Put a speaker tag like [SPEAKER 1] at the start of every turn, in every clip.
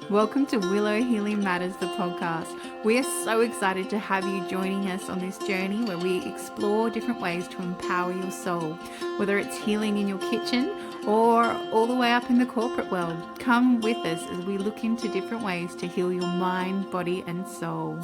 [SPEAKER 1] Welcome to Willow Healing Matters, the podcast. We are so excited to have you joining us on this journey where we explore different ways to empower your soul, whether it's healing in your kitchen or all the way up in the corporate world. Come with us as we look into different ways to heal your mind, body, and soul.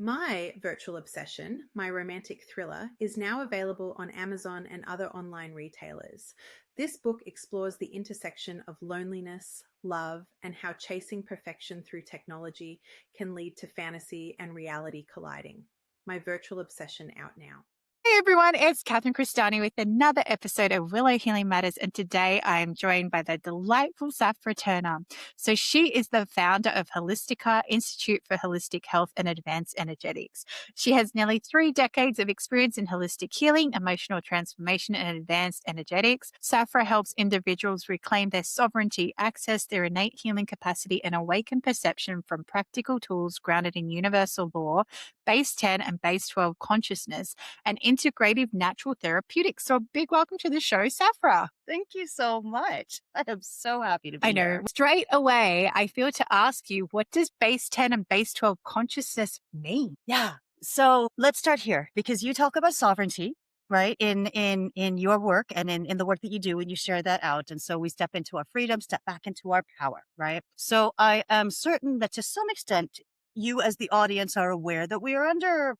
[SPEAKER 1] My virtual obsession, my romantic thriller, is now available on Amazon and other online retailers. This book explores the intersection of loneliness, love, and how chasing perfection through technology can lead to fantasy and reality colliding. My virtual obsession out now.
[SPEAKER 2] Hey everyone, it's Catherine Crestani with another episode of Willow Healing Matters, and today I am joined by the delightful Safra Turner. So she is the founder of Holistica, Institute for Holistic Health and Advanced Energetics. She has nearly 3 decades of experience in holistic healing, emotional transformation, and advanced energetics. Safra helps individuals reclaim their sovereignty, access their innate healing capacity, and awaken perception from practical tools grounded in universal law, base 10 and base 12 consciousness, and integrative natural therapeutics. So a big welcome to the show, Safra.
[SPEAKER 3] Thank you so much. I am so happy to be here.
[SPEAKER 2] Straight away, I feel to ask you, what does base 10 and base 12 consciousness mean?
[SPEAKER 3] Yeah. So let's start here because you talk about sovereignty, right? In your work and in the work that you do, and you share that out. And so we step into our freedom, step back into our power, right? So I am certain that to some extent, you as the audience are aware that we are under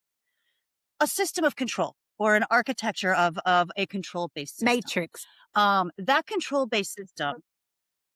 [SPEAKER 3] a system of control or an architecture of a control-based system.
[SPEAKER 2] Matrix.
[SPEAKER 3] That control-based system,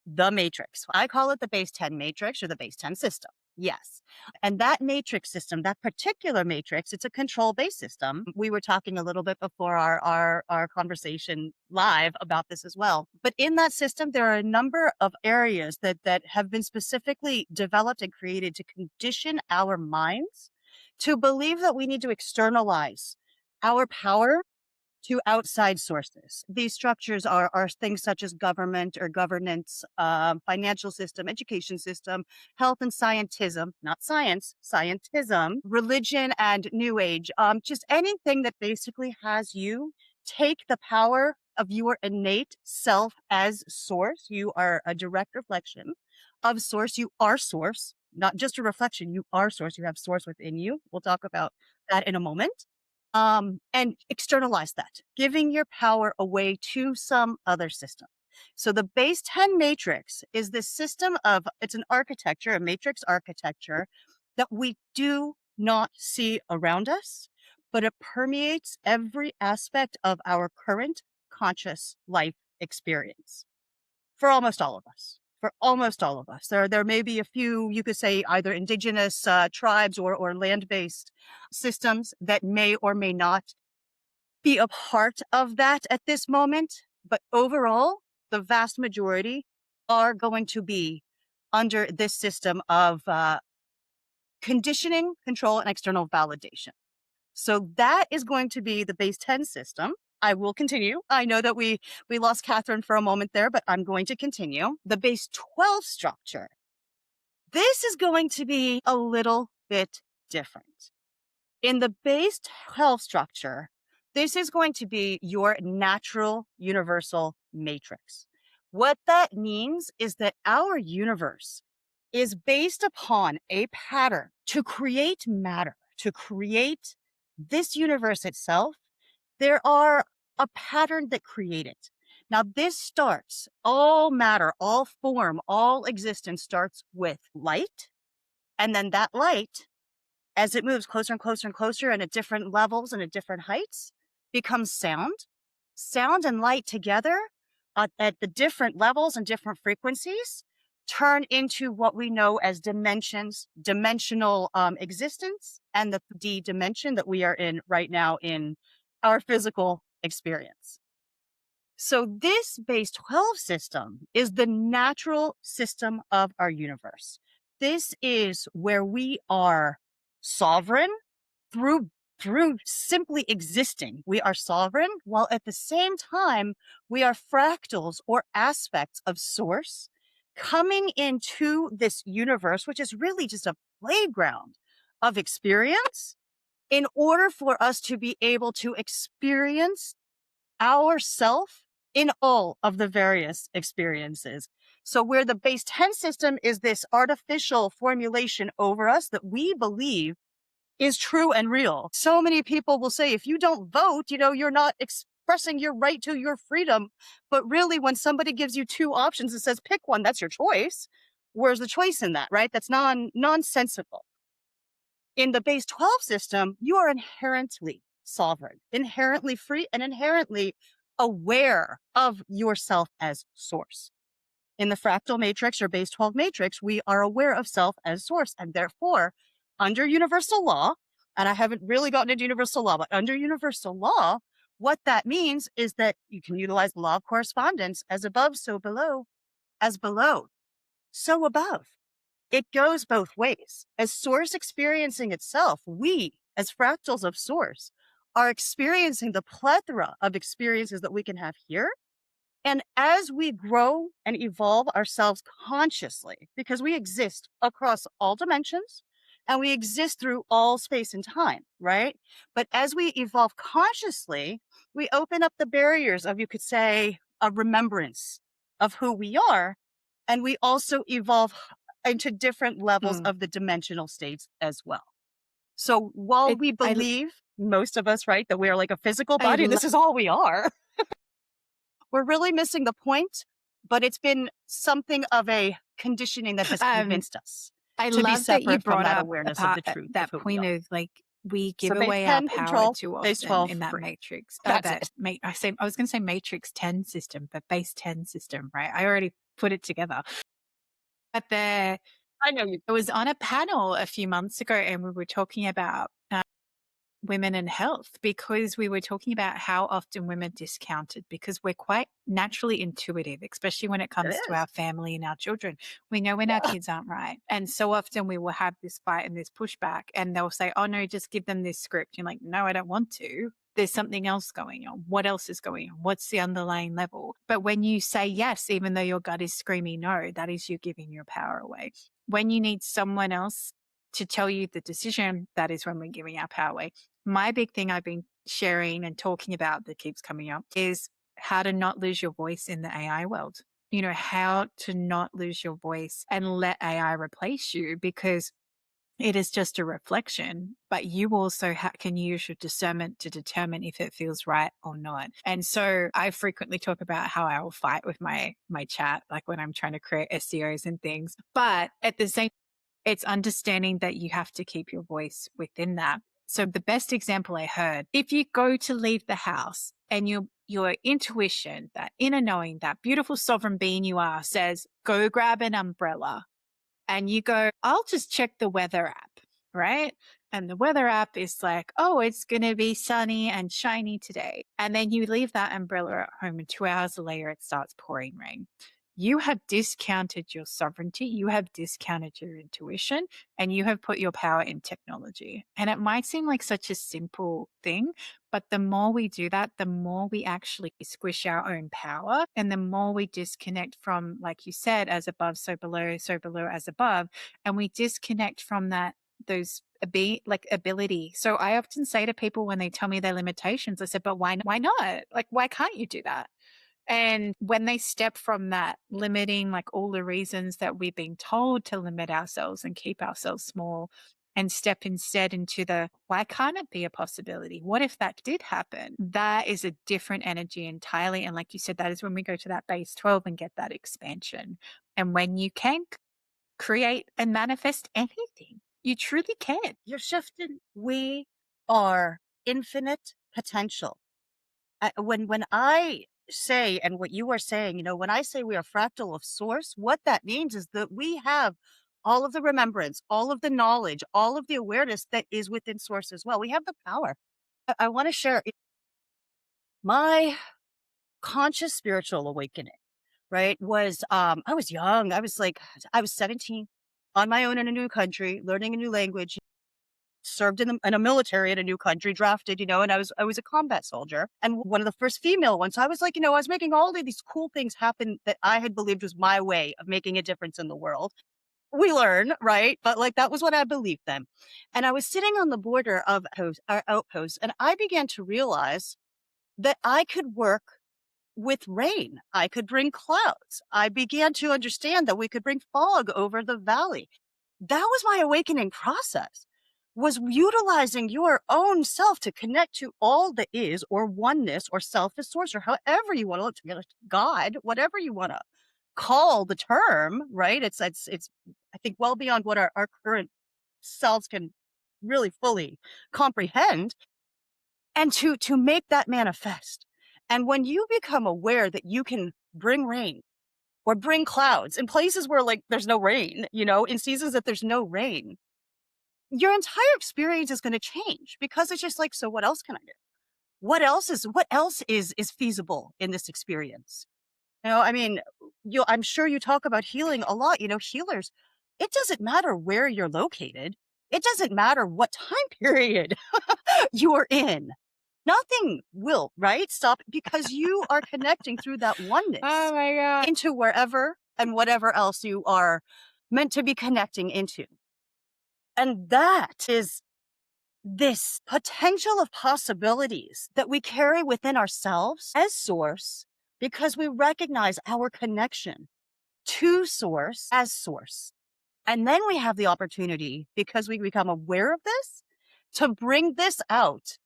[SPEAKER 3] the matrix, I call it the base 10 matrix or the base 10 system. Yes. And that matrix system, that particular matrix, it's a control-based system. We were talking a little bit before our conversation live about this as well. But in that system, there are a number of areas that have been specifically developed and created to condition our minds to believe that we need to externalize our power to outside sources. These structures are things such as government or governance, financial system, education system, health and scientism, not science, scientism, religion and new age, just anything that basically has you take the power of your innate self as source. You are a direct reflection of source. You are source, not just a reflection. You are source. You have source within you. We'll talk about that in a moment. And externalize that, giving your power away to some other system. So the base 10 matrix is this system it's an architecture, a matrix architecture that we do not see around us, but it permeates every aspect of our current conscious life experience for almost all of us. There may be a few, you could say, either indigenous tribes or land-based systems that may or may not be a part of that at this moment. But overall, the vast majority are going to be under this system of conditioning, control, and external validation. So that is going to be the base 10 system. I will continue. I know that we lost Catherine for a moment there, but I'm going to continue. The base 12 structure. This is going to be a little bit different. In the base 12 structure, this is going to be your natural universal matrix. What that means is that our universe is based upon a pattern to create matter, to create this universe itself. There are a pattern that created. Now, this starts, all matter, all form, all existence starts with light. And then that light, as it moves closer and closer and closer and at different levels and at different heights, becomes sound. Sound and light together at the different levels and different frequencies turn into what we know as dimensions, dimensional existence, and the D dimension that we are in right now in our physical experience. So this base 12 system is the natural system of our universe. This is where we are sovereign through simply existing. We are sovereign while at the same time we are fractals or aspects of source coming into this universe, which is really just a playground of experience, in order for us to be able to experience ourself in all of the various experiences. So where the base 10 system is this artificial formulation over us that we believe is true and real. So many people will say, if you don't vote, you're not expressing your right to your freedom. But really, when somebody gives you two options and says, pick one, that's your choice. Where's the choice in that, right? That's nonsensical. In the base 12 system, you are inherently sovereign, inherently free, and inherently aware of yourself as source. In the fractal matrix or base 12 matrix, we are aware of self as source. And therefore, under universal law, and I haven't really gotten into universal law, but under universal law, what that means is that you can utilize the law of correspondence: as above, so below; as below, so above. It goes both ways. As source experiencing itself, we, as fractals of source, are experiencing the plethora of experiences that we can have here. And as we grow and evolve ourselves consciously, because we exist across all dimensions and we exist through all space and time, right? But as we evolve consciously, we open up the barriers of, you could say, a remembrance of who we are. And we also evolve into different levels of the dimensional states as well. So while we believe, most of us, right, that we are like a physical body, this is all we are. We're really missing the point, but it's been something of a conditioning that has convinced us
[SPEAKER 2] I
[SPEAKER 3] to be
[SPEAKER 2] love that you
[SPEAKER 3] separate from
[SPEAKER 2] brought
[SPEAKER 3] that
[SPEAKER 2] up
[SPEAKER 3] awareness of the truth.
[SPEAKER 2] that
[SPEAKER 3] of who
[SPEAKER 2] point
[SPEAKER 3] we are.
[SPEAKER 2] of like we give
[SPEAKER 3] So base
[SPEAKER 2] away our
[SPEAKER 3] 10
[SPEAKER 2] power
[SPEAKER 3] control,
[SPEAKER 2] too
[SPEAKER 3] base
[SPEAKER 2] often
[SPEAKER 3] 12
[SPEAKER 2] in that
[SPEAKER 3] free.
[SPEAKER 2] matrix.
[SPEAKER 3] That's
[SPEAKER 2] I was going to say matrix 10 system, but base 10 system, right? I already put it together. But
[SPEAKER 3] I know you.
[SPEAKER 2] I was on a panel a few months ago and we were talking about women and health, because we were talking about how often women discounted, because we're quite naturally intuitive, especially when it comes to our family and our children. We know when our kids aren't right. And so often we will have this fight and this pushback, and they'll say, oh no, just give them this script. You're like, no, I don't want to. There's something else going on. What else is going on? What's the underlying level? But when you say yes, even though your gut is screaming no, that is you giving your power away. When you need someone else to tell you the decision, that is when we're giving our power away. My big thing I've been sharing and talking about that keeps coming up is how to not lose your voice in the AI world. How to not lose your voice and let AI replace you, because it is just a reflection, but you also can use your discernment to determine if it feels right or not. And so I frequently talk about how I will fight with my chat, like when I'm trying to create SEOs and things. But at the same, it's understanding that you have to keep your voice within that. So the best example I heard, if you go to leave the house and your intuition, that inner knowing, that beautiful sovereign being you are, says, go grab an umbrella. And you go, I'll just check the weather app, right? And the weather app is like, oh, it's going to be sunny and shiny today. And then you leave that umbrella at home and 2 hours later, it starts pouring rain. You have discounted your sovereignty, you have discounted your intuition, and you have put your power in technology. And it might seem like such a simple thing, but the more we do that, the more we actually squish our own power, and the more we disconnect from, like you said, as above, so below as above, and we disconnect from those ability. So I often say to people when they tell me their limitations, I said, but why not? Like, why can't you do that? And when they step from that limiting, like all the reasons that we've been told to limit ourselves and keep ourselves small, and step instead into why can't it be a possibility? What if that did happen? That is a different energy entirely. And like you said, that is when we go to that base 12 and get that expansion. And when you can create and manifest anything, you truly can.
[SPEAKER 3] You're shifting. We are infinite potential. When I say, and what you are saying, when I say we are fractal of source, what that means is that we have all of the remembrance, all of the knowledge, all of the awareness that is within source as well. We have the power. I want to share my conscious spiritual awakening, right? Was, I was young. I was 17 on my own in a new country, learning a new language, served in a military in a new country, drafted, and I was a combat soldier, and one of the first female ones. So I was like, I was making all of these cool things happen that I had believed was my way of making a difference in the world. We learn, right? But that was what I believed then. And I was sitting on the border of our outpost, and I began to realize that I could work with rain. I could bring clouds. I began to understand that we could bring fog over the valley. That was my awakening process, was utilizing your own self to connect to all that is, or oneness, or self as source, or however you want to look together, God, whatever you want to call the term, right? It's I think well beyond what our current selves can really fully comprehend, and to make that manifest. And when you become aware that you can bring rain or bring clouds in places where like there's no rain, in seasons that there's no rain, your entire experience is going to change, because it's just like, so what else can I do? What else is feasible in this experience? I mean, I'm sure you talk about healing a lot. Healers, it doesn't matter where you're located. It doesn't matter what time period you're in. Nothing will, right? Stop, because you are connecting through that oneness
[SPEAKER 2] Oh my God.
[SPEAKER 3] into wherever and whatever else you are meant to be connecting into. And that is this potential of possibilities that we carry within ourselves as source, because we recognize our connection to source as source. And then we have the opportunity, because we become aware of this, to bring this out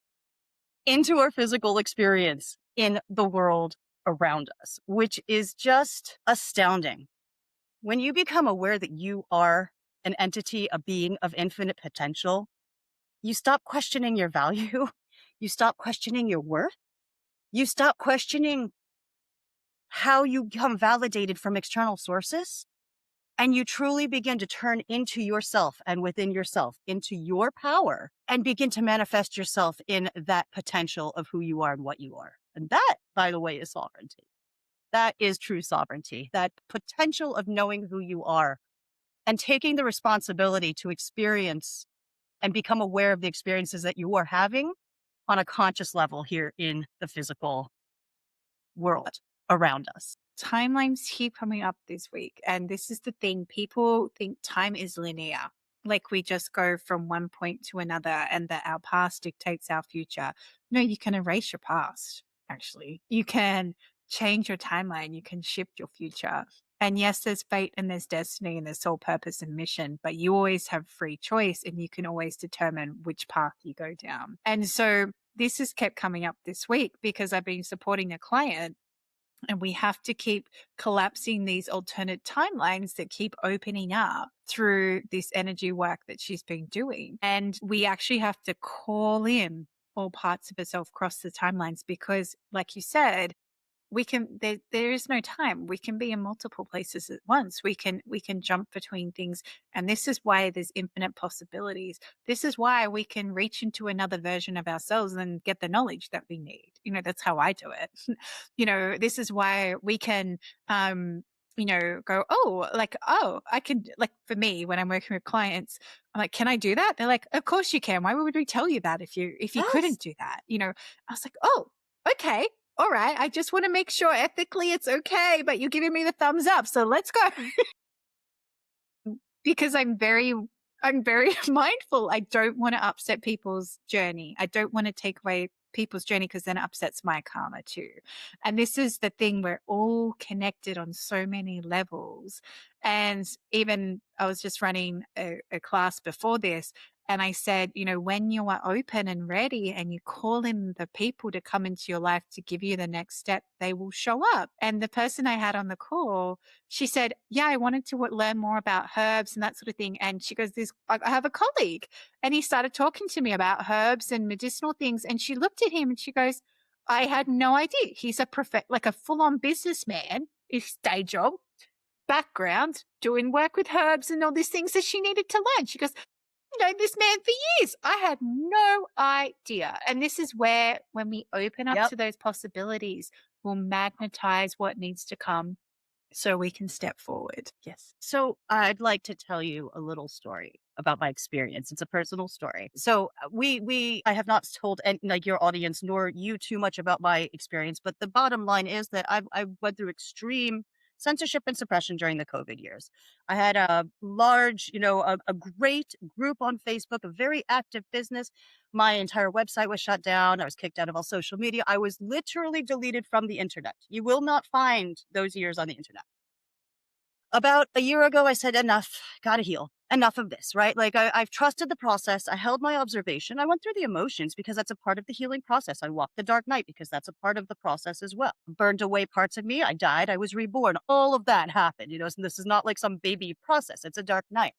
[SPEAKER 3] into our physical experience in the world around us, which is just astounding. When you become aware that you are an entity, a being of infinite potential, you stop questioning your value. You stop questioning your worth. You stop questioning how you become validated from external sources. And you truly begin to turn into yourself, and within yourself, into your power, and begin to manifest yourself in that potential of who you are and what you are. And that, by the way, is sovereignty. That is true sovereignty, that potential of knowing who you are and taking the responsibility to experience and become aware of the experiences that you are having on a conscious level here in the physical world around us.
[SPEAKER 2] Timelines keep coming up this week. And this is the thing. People think time is linear. Like we just go from one point to another and that our past dictates our future. No, you can erase your past, actually. You can change your timeline. You can shift your future. And yes, there's fate and there's destiny and there's soul purpose and mission, but you always have free choice and you can always determine which path you go down. And so this has kept coming up this week because I've been supporting a client. And we have to keep collapsing these alternate timelines that keep opening up through this energy work that she's been doing. And we actually have to call in all parts of herself across the timelines because, like you said, we can there is no time. We can be in multiple places at once. We can jump between things, and this is why there's infinite possibilities. This is why we can reach into another version of ourselves and get the knowledge that we need. That's how I do it. This is why we can go, I can, like, for me, when I'm working with clients, I'm like, can I do that? They're like, of course you can. Why would we tell you that if you
[SPEAKER 3] Yes.
[SPEAKER 2] couldn't do that? I was like, oh, okay. All right. I just want to make sure ethically it's okay, but you're giving me the thumbs up. So let's go. Because I'm very mindful. I don't want to upset people's journey. I don't want to take away people's journey because then it upsets my karma too. And this is the thing, we're all connected on so many levels. And even I was just running a class before this, and I said, when you are open and ready and you call in the people to come into your life to give you the next step, they will show up. And the person I had on the call, she said, yeah, I wanted to learn more about herbs and that sort of thing. And she goes, I have a colleague, and he started talking to me about herbs and medicinal things. And she looked at him and she goes, I had no idea. He's a full-on businessman, his day job, background, doing work with herbs and all these things that she needed to learn. She goes, known this man for years. I had no idea. And this is where, when we open up to those possibilities, we'll magnetize what needs to come so we can step forward.
[SPEAKER 3] Yes. So I'd like to tell you a little story about my experience. It's a personal story. So I have not told your audience nor you too much about my experience, but the bottom line is that I went through extreme censorship and suppression during the COVID years. I had a large, a great group on Facebook, a very active business. My entire website was shut down. I was kicked out of all social media. I was literally deleted from the internet. You will not find those years on the internet. About a year ago, I said, enough, gotta heal. Enough of this, right? Like I've trusted the process. I held my observation. I went through the emotions because that's a part of the healing process. I walked the dark night because that's a part of the process as well. Burned away parts of me. I died. I was reborn. All of that happened. So this is not like some baby process. It's a dark night.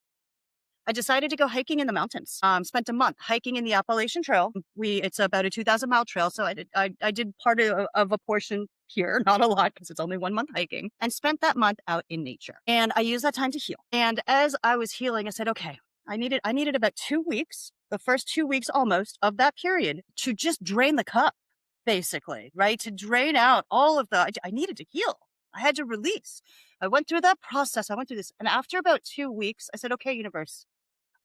[SPEAKER 3] I decided to go hiking in the mountains. Spent a month hiking in the Appalachian Trail. It's about a 2,000-mile trail. So I did part of a portion here, not a lot because it's only 1 month hiking, and spent that month out in nature. And I used that time to heal. And as I was healing, I said, okay, I needed about 2 weeks, the first 2 weeks almost of that period, to just drain the cup, basically, right? To drain out all of I needed to heal. I had to release. I went through that process. I went through this. And after about 2 weeks, I said, okay, universe,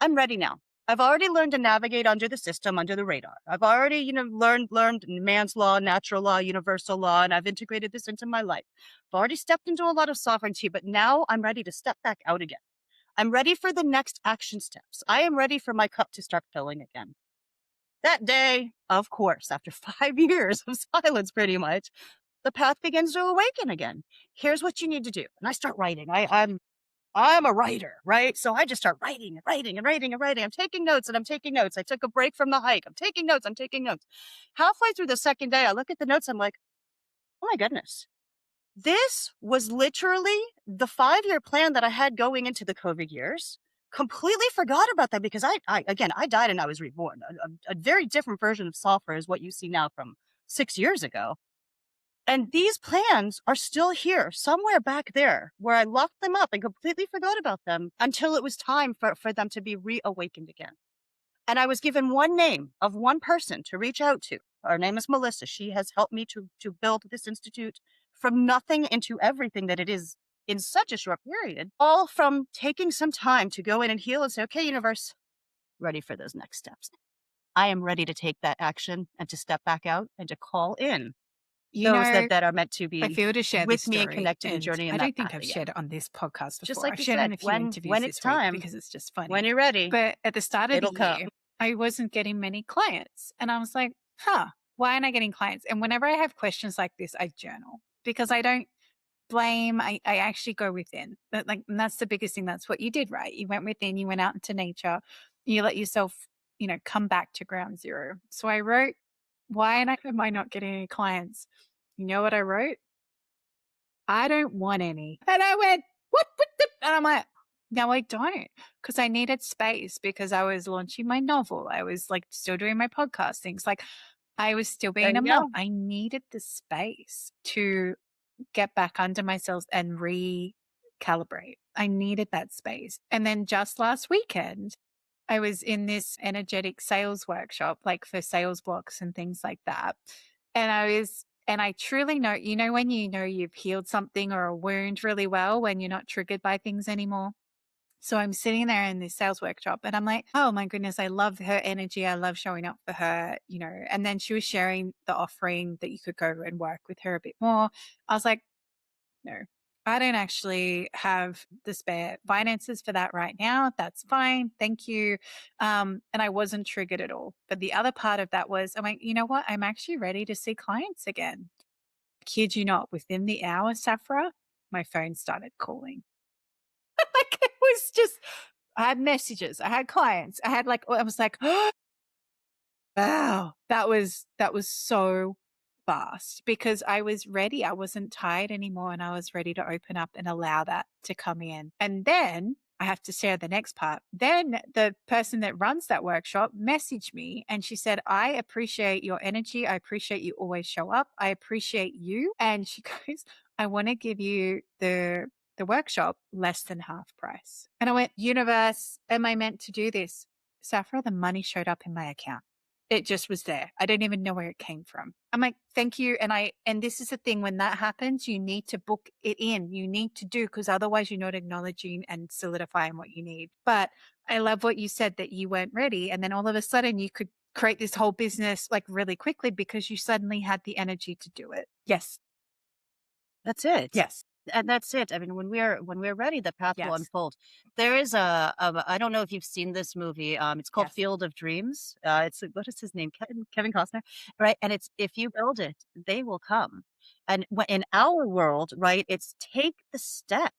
[SPEAKER 3] I'm ready now. I've already learned to navigate under the system, under the radar. I've already, learned man's law, natural law, universal law, and I've integrated this into my life. I've already stepped into a lot of sovereignty, but now I'm ready to step back out again. I'm ready for the next action steps. I am ready for my cup to start filling again. That day, of course, after 5 years of silence, pretty much, the path begins to awaken again. Here's what you need to do. And I start writing. I'm a writer, right? So I just start writing and writing and writing and writing. I'm taking notes and I'm taking notes. I took a break from the hike. I'm taking notes. Halfway through the second day, I look at the notes. I'm like, oh my goodness. This was literally the 5-year plan that I had going into the COVID years. Completely forgot about that because I died and I was reborn. A very different version of Safra is what you see now from 6 years ago. And these plans are still here, somewhere back there, where I locked them up and completely forgot about them until it was time for them to be reawakened again. And I was given one name of one person to reach out to. Her name is Melissa. She has helped me to build this institute from nothing into everything that it is in such a short period, all from taking some time to go in and heal and say, okay, universe, ready for those next steps. I am ready to take that action and to step back out and to call in those that are meant to be
[SPEAKER 2] I feel to share
[SPEAKER 3] with
[SPEAKER 2] this
[SPEAKER 3] me
[SPEAKER 2] story,
[SPEAKER 3] and connect to the journey.
[SPEAKER 2] I don't think I've shared it on this podcast before.
[SPEAKER 3] Just like
[SPEAKER 2] I've
[SPEAKER 3] you
[SPEAKER 2] shared it in
[SPEAKER 3] said,
[SPEAKER 2] a few interviews
[SPEAKER 3] when
[SPEAKER 2] this
[SPEAKER 3] it's
[SPEAKER 2] week
[SPEAKER 3] time,
[SPEAKER 2] because it's just funny.
[SPEAKER 3] when you're ready,
[SPEAKER 2] But at the start of
[SPEAKER 3] it'll
[SPEAKER 2] the
[SPEAKER 3] come.
[SPEAKER 2] year, I wasn't getting many clients. And I was like, why aren't I getting clients? And whenever I have questions like this, I journal because I don't blame. I actually go within. And that's the biggest thing. That's what you did, right? You went within, you went out into nature, you let yourself, come back to ground zero. So I wrote, why am I not getting any clients? You know what I wrote? I don't want any. And I went, what? And I'm like, no, I don't. Because I needed space because I was launching my novel. I was still doing my podcast things. I was still being a mom. I needed the space to get back under myself and recalibrate. I needed that space. And then just last weekend, I was in this energetic sales workshop, for sales blocks and things like that. And I truly know, when you've healed something or a wound really well, when you're not triggered by things anymore. So I'm sitting there in this sales workshop and I'm like, oh my goodness, I love her energy. I love showing up for her, and then she was sharing the offering that you could go and work with her a bit more. I was like, no, I don't actually have the spare finances for that right now. That's fine. Thank you. And I wasn't triggered at all. But the other part of that was, I'm like, you know what? I'm actually ready to see clients again. Kid you not, within the hour, Safra, my phone started calling. It was just, I had messages, I had clients, I was like, oh, wow, that was so fast because I was ready. I wasn't tired anymore and I was ready to open up and allow that to come in. And then I have to share the next part. Then the person that runs that workshop messaged me and she said, I appreciate your energy. I appreciate you always show up. I appreciate you. And she goes, I want to give you the workshop less than half price. And I went, universe, am I meant to do this? Safra, the money showed up in my account. It just was there. I don't even know where it came from. I'm like, thank you. And this is the thing, when that happens, you need to book it in. You need to do, because otherwise you're not acknowledging and solidifying what you need. But I love what you said, that you weren't ready. And then all of a sudden you could create this whole business really quickly because you suddenly had the energy to do it. Yes.
[SPEAKER 3] That's it.
[SPEAKER 2] Yes.
[SPEAKER 3] And that's it. I mean, when we're ready, the path will
[SPEAKER 2] Yes.
[SPEAKER 3] unfold. There is I don't know if you've seen this movie. It's called
[SPEAKER 2] Yes.
[SPEAKER 3] Field of Dreams. It's what is his name? Kevin Costner, right? And it's if you build it, they will come. And in our world, right, it's take the step.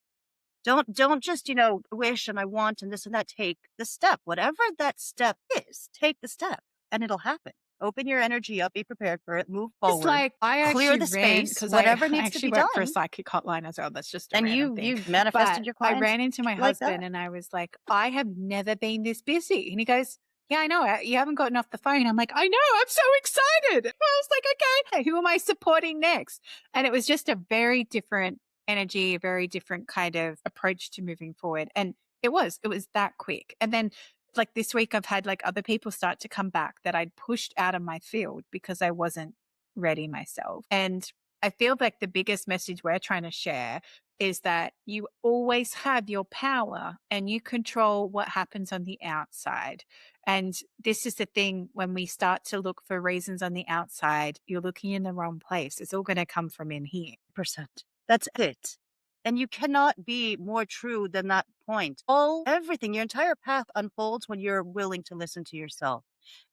[SPEAKER 3] Don't just wish and I want and this and that. Take the step, whatever that step is. Take the step, and it'll happen. Open your energy up, be prepared for it, move
[SPEAKER 2] It's
[SPEAKER 3] forward,
[SPEAKER 2] like I
[SPEAKER 3] clear
[SPEAKER 2] actually
[SPEAKER 3] the
[SPEAKER 2] ran
[SPEAKER 3] space,
[SPEAKER 2] because
[SPEAKER 3] whatever
[SPEAKER 2] I
[SPEAKER 3] needs to
[SPEAKER 2] actually
[SPEAKER 3] be
[SPEAKER 2] work for a
[SPEAKER 3] done.
[SPEAKER 2] psychic hotline as well. That's just a
[SPEAKER 3] And
[SPEAKER 2] random
[SPEAKER 3] you
[SPEAKER 2] thing.
[SPEAKER 3] manifested
[SPEAKER 2] But
[SPEAKER 3] your
[SPEAKER 2] I
[SPEAKER 3] clients
[SPEAKER 2] ran into my
[SPEAKER 3] like that.
[SPEAKER 2] husband and I was like, I have never been this busy. And he goes, yeah, I know. You haven't gotten off the phone. I'm like, I know. I'm so excited. I was like, okay, who am I supporting next? And it was just a very different energy, a very different kind of approach to moving forward. And it was that quick. And then like this week, I've had like other people start to come back that I'd pushed out of my field because I wasn't ready myself. And I feel like the biggest message we're trying to share is that you always have your power and you control what happens on the outside. And this is the thing, when we start to look for reasons on the outside, you're looking in the wrong place. It's all going to come from in here.
[SPEAKER 3] Percent. That's it. And you cannot be more true than that point. Everything, your entire path unfolds when you're willing to listen to yourself.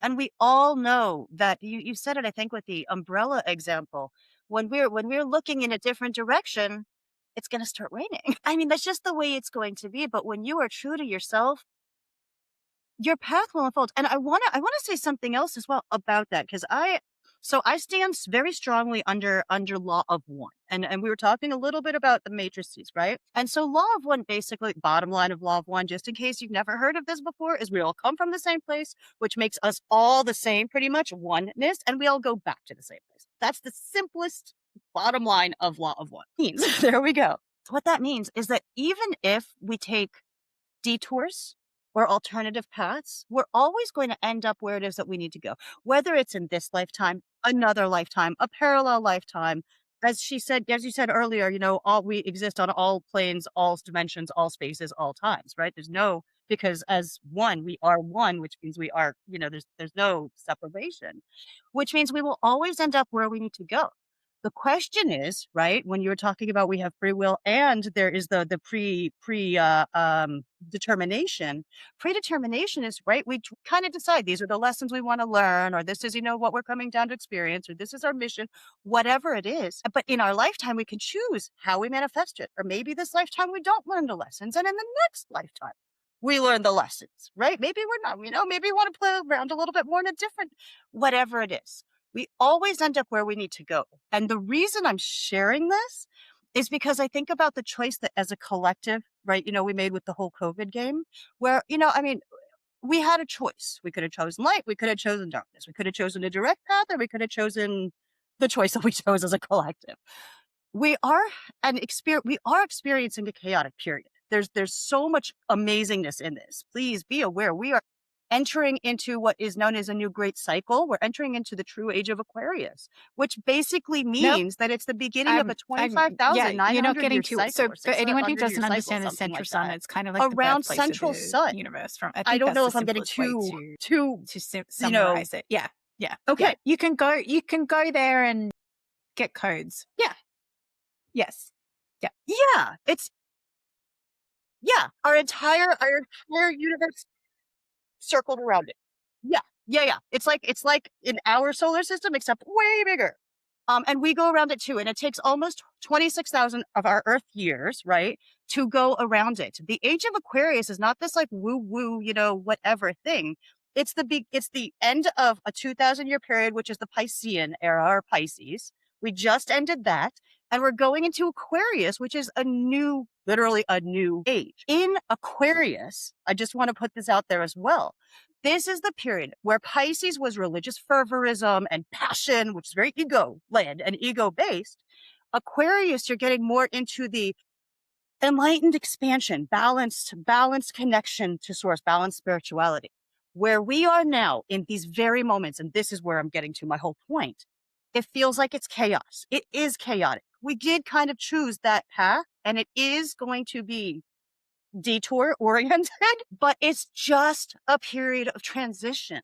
[SPEAKER 3] And we all know that you said it, I think, with the umbrella example. When we're looking in a different direction, it's going to start raining. I mean, that's just the way it's going to be. But when you are true to yourself, your path will unfold. And I want to say something else as well about that, because I stand very strongly under law of one. And we were talking a little bit about the matrices, right? And so law of one, basically, bottom line of law of one, just in case you've never heard of this before, is we all come from the same place, which makes us all the same, pretty much oneness, and we all go back to the same place. That's the simplest bottom line of law of one. Means there we go. What that means is that even if we take detours or alternative paths, we're always going to end up where it is that we need to go, whether it's in this lifetime, another lifetime, a parallel lifetime. As you said earlier, we exist on all planes, all dimensions, all spaces, all times, right? Because as one, we are one, which means we are, there's no separation, which means we will always end up where we need to go. The question is, right, when you were talking about we have free will and there is the determination. Predetermination is, right, we kind of decide these are the lessons we want to learn, or this is, what we're coming down to experience, or this is our mission, whatever it is. But in our lifetime, we can choose how we manifest it. Or maybe this lifetime we don't learn the lessons, and in the next lifetime we learn the lessons, right? Maybe we're not, maybe we want to play around a little bit more in a different, whatever it is. We always end up where we need to go. And the reason I'm sharing this is because I think about the choice that as a collective, right, we made with the whole COVID game, where, we had a choice. We could have chosen light, we could have chosen darkness, we could have chosen a direct path, or we could have chosen the choice that we chose as a collective. We are experiencing a chaotic period. There's so much amazingness in this. Please be aware, we are entering into what is known as a new great cycle. We're entering into the true age of Aquarius, which basically means that it's the beginning of a 25,900
[SPEAKER 2] you're not getting
[SPEAKER 3] year
[SPEAKER 2] too.
[SPEAKER 3] cycle.
[SPEAKER 2] So for anyone who doesn't understand the central sun, it's kind of like
[SPEAKER 3] around
[SPEAKER 2] the
[SPEAKER 3] central
[SPEAKER 2] of the
[SPEAKER 3] sun
[SPEAKER 2] universe.
[SPEAKER 3] I don't know if I'm getting too
[SPEAKER 2] summarize it. Yeah. Okay. Yeah. You can go there and get codes. Yeah. Yes. Yeah.
[SPEAKER 3] Yeah. Our entire universe circled around it. Yeah. It's like in our solar system, except way bigger. And we go around it too. And it takes almost 26,000 of our Earth years, right, to go around it. The Age of Aquarius is not this like woo-woo, whatever thing. It's the end of a 2,000-year period, which is the Piscean era, or Pisces. We just ended that. And we're going into Aquarius, which is literally a new age. In Aquarius, I just want to put this out there as well. This is the period where Pisces was religious fervorism and passion, which is very ego-led and ego-based. Aquarius, you're getting more into the enlightened expansion, balanced connection to source, balanced spirituality. Where we are now in these very moments, and this is where I'm getting to my whole point, it feels like it's chaos. It is chaotic. We did kind of choose that path, and it is going to be detour oriented, but it's just a period of transition.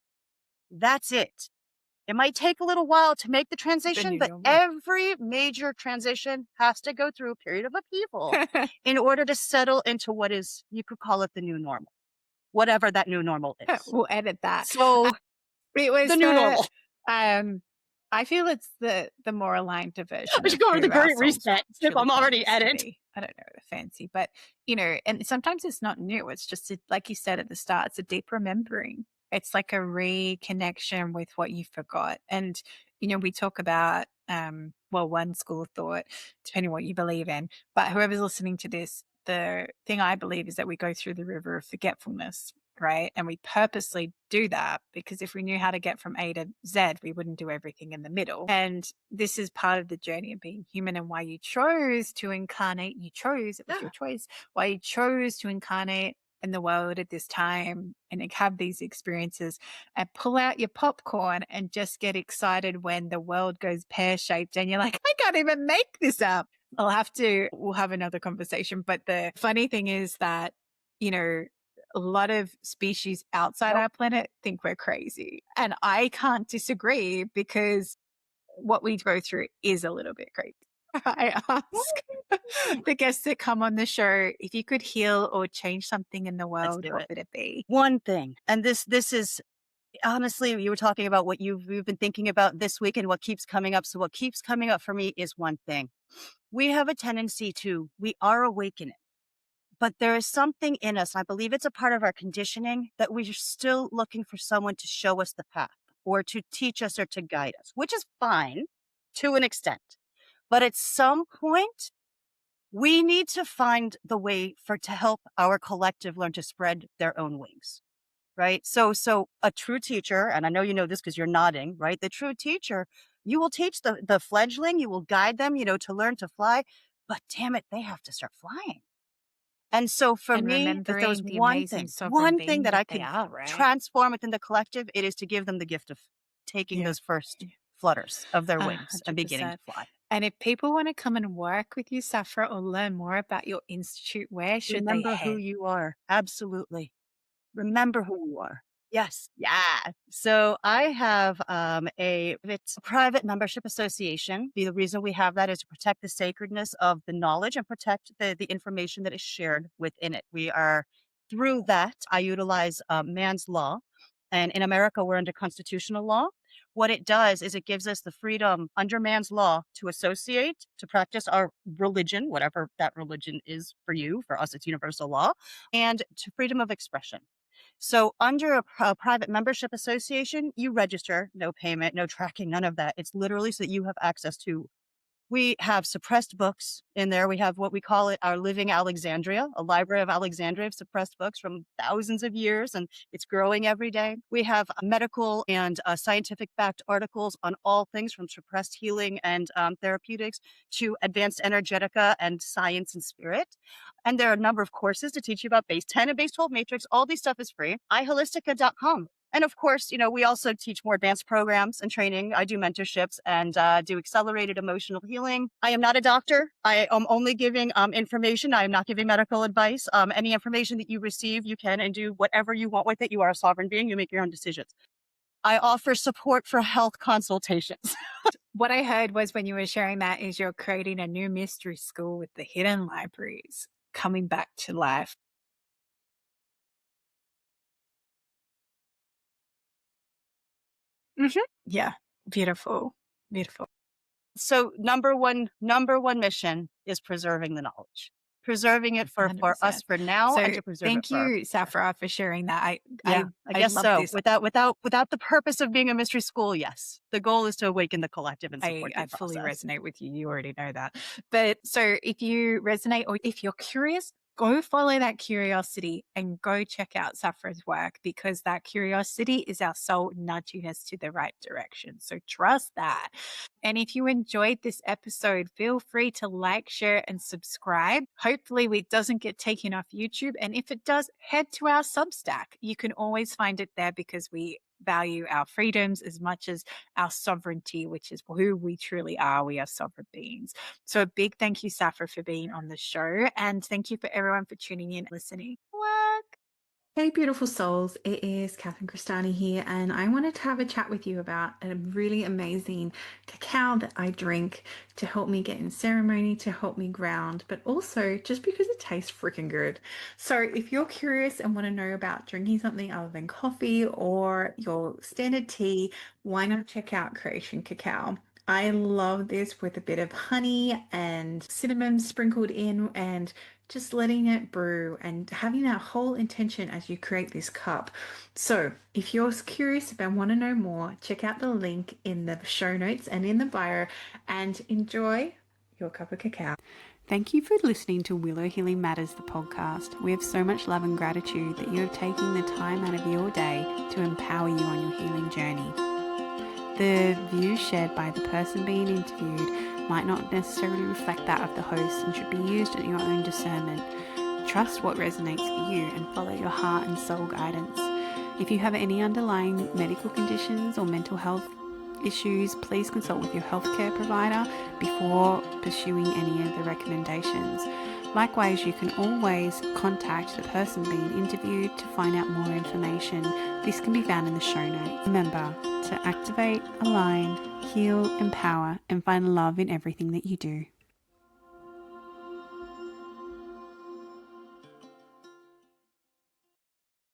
[SPEAKER 3] That's it. It might take a little while to make the transition,
[SPEAKER 2] new
[SPEAKER 3] but
[SPEAKER 2] normal.
[SPEAKER 3] every major transition has to go through a period of upheaval in order to settle into what is, you could call it the new normal, whatever that new normal is.
[SPEAKER 2] We'll edit that.
[SPEAKER 3] So
[SPEAKER 2] It was
[SPEAKER 3] the new normal.
[SPEAKER 2] I feel it's the more aligned version
[SPEAKER 3] I should
[SPEAKER 2] of
[SPEAKER 3] go over the
[SPEAKER 2] who our
[SPEAKER 3] Great
[SPEAKER 2] souls
[SPEAKER 3] Reset if
[SPEAKER 2] truly
[SPEAKER 3] I'm already
[SPEAKER 2] wants to
[SPEAKER 3] at it.
[SPEAKER 2] be. I don't know, fancy, but and sometimes it's not new. It's just like you said at the start, it's a deep remembering. It's like a reconnection with what you forgot. And we talk about one school of thought, depending on what you believe in, but whoever's listening to this, the thing I believe is that we go through the river of forgetfulness, right? And we purposely do that because if we knew how to get from A to Z, we wouldn't do everything in the middle. And this is part of the journey of being human and why you chose to incarnate. You chose, it was your choice, why you chose to incarnate in the world at this time and have these experiences and pull out your popcorn and just get excited when the world goes pear-shaped and you're like, I can't even make this up. We'll have another conversation. But the funny thing is that, a lot of species outside our planet think we're crazy. And I can't disagree because what we go through is a little bit crazy. I ask the guests that come on the show, if you could heal or change something in the world, what would it be?
[SPEAKER 3] One thing, and this is honestly, you were talking about what you've been thinking about this week and what keeps coming up. So what keeps coming up for me is one thing. We have a tendency we are awakening, but there is something in us, I believe it's a part of our conditioning, that we're still looking for someone to show us the path or to teach us or to guide us, which is fine to an extent. But at some point, we need to find the way to help our collective learn to spread their own wings, right? So a true teacher, and I know you know this because you're nodding, right? The true teacher, you will teach the fledgling, you will guide them, to learn to fly, but damn it, they have to start flying. And so for me, if there was one thing that I could transform within the collective, it is to give them the gift of taking those first flutters of their wings and beginning to fly.
[SPEAKER 2] And if people want to come and work with you, Safra, or learn more about your institute, where should they head?
[SPEAKER 3] Remember who you are. Absolutely. Remember who you are. Yes. Yeah. So I have it's a private membership association. The reason we have that is to protect the sacredness of the knowledge and protect the information that is shared within it. Through that, I utilize man's law. And in America, we're under constitutional law. What it does is it gives us the freedom under man's law to associate, to practice our religion, whatever that religion is for you. For us, it's universal law, and to freedom of expression. So under a private membership association, you register, no payment, no tracking, none of that. It's literally so that you have access to. We have suppressed books in there. We have what we call it our living Alexandria, a library of Alexandria of suppressed books from thousands of years, and it's growing every day. We have medical and scientific backed articles on all things from suppressed healing and therapeutics to advanced energetica and science and spirit. And there are a number of courses to teach you about base 10 and base 12 matrix. All these stuff is free. iHolistica.com. And of course, we also teach more advanced programs and training. I do mentorships and do accelerated emotional healing. I am not a doctor. I am only giving information. I am not giving medical advice. Any information that you receive, you can and do whatever you want with it. You are a sovereign being. You make your own decisions. I offer support for health consultations.
[SPEAKER 2] What I heard was when you were sharing that is you're creating a new mystery school with the hidden libraries coming back to life. Mm-hmm. Yeah. Beautiful. Beautiful.
[SPEAKER 3] So number one mission is preserving the knowledge. Preserving it for us for now.
[SPEAKER 2] So
[SPEAKER 3] and to preserve
[SPEAKER 2] thank you, Safra, for sharing that.
[SPEAKER 3] I guess
[SPEAKER 2] love
[SPEAKER 3] so.
[SPEAKER 2] This.
[SPEAKER 3] Without the purpose of being a mystery school, yes. The goal is to awaken the collective and support
[SPEAKER 2] I fully resonate with you. You already know that. But so if you resonate or if you're curious, go follow that curiosity and go check out Safra's work because that curiosity is our soul nudging us to the right direction. So trust that. And if you enjoyed this episode, feel free to like, share, and subscribe. Hopefully it doesn't get taken off YouTube. And if it does, head to our Substack. You can always find it there because we value our freedoms as much as our sovereignty, which is who we truly are. We are sovereign beings. So a big thank you, Safra, for being on the show. And thank you for everyone for tuning in and listening. Work.
[SPEAKER 1] Hey, beautiful souls. It is Catherine Crestani here, and I wanted to have a chat with you about a really amazing cacao that I drink to help me get in ceremony, to help me ground, but also just because it tastes freaking good. So, if you're curious and want to know about drinking something other than coffee or your standard tea, why not check out Creation Cacao? I love this with a bit of honey and cinnamon sprinkled in, and just letting it brew and having that whole intention as you create this cup. So, if you're curious and want to know more, check out the link in the show notes and in the bio and enjoy your cup of cacao. Thank you for listening to Willow Healing Matters, the podcast. We have so much love and gratitude that you have taken the time out of your day to empower you on your healing journey. The views shared by the person being interviewed might not necessarily reflect that of the host and should be used at your own discernment. Trust what resonates for you and follow your heart and soul guidance. If you have any underlying medical conditions or mental health issues, please consult with your healthcare provider before pursuing any of the recommendations. Likewise, you can always contact the person being interviewed to find out more information. This can be found in the show notes. Remember to activate, align, heal, empower, and find love in everything that you do.